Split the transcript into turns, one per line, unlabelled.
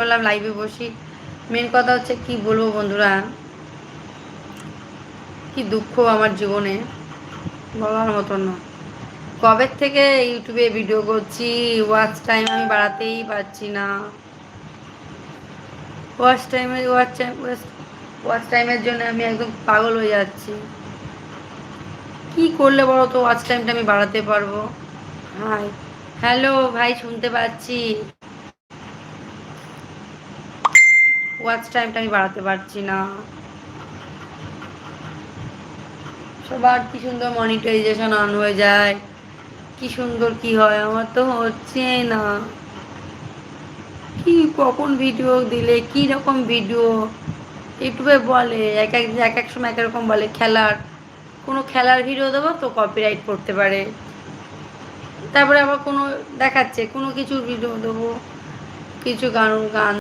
বললাম লাইভে বসি। মেন কথা হচ্ছে কি বলবো বন্ধুরা, কি দুঃখ আমার জীবনে, বলার মতন না। কবে থেকে ইউটিউবে ভিডিও করছি, ওয়াচ টাইম আমি বাড়াতেই পারছি না। ওয়াচ টাইমের জন্য আমি একদম পাগল হয়ে যাচ্ছি। কি করলে বলো তো ওয়াচ টাইমটা আমি বাড়াতে পারবো? হাই, হ্যালো ভাই, শুনতে পাচ্ছি। ওয়াচ টাইমটা আমি বাড়াতে পারছি না। সবার কি সুন্দর মনিটাইজেশন অন হয়ে যায়, কি সুন্দর কি হয়, আমার তো হচ্ছে না। কি কখন ভিডিও দিলে কি রকম ভিডিও ইউটিউবে বলে, এক এক সময় এক এক রকম বলে। কোনো খেলার ভিডিও দেবো তো কপিরাইট করতে পারে, তারপরে আবার কোনো দেখাচ্ছে কোনো কিছুর ভিডিও দেবো, কিছু গান গান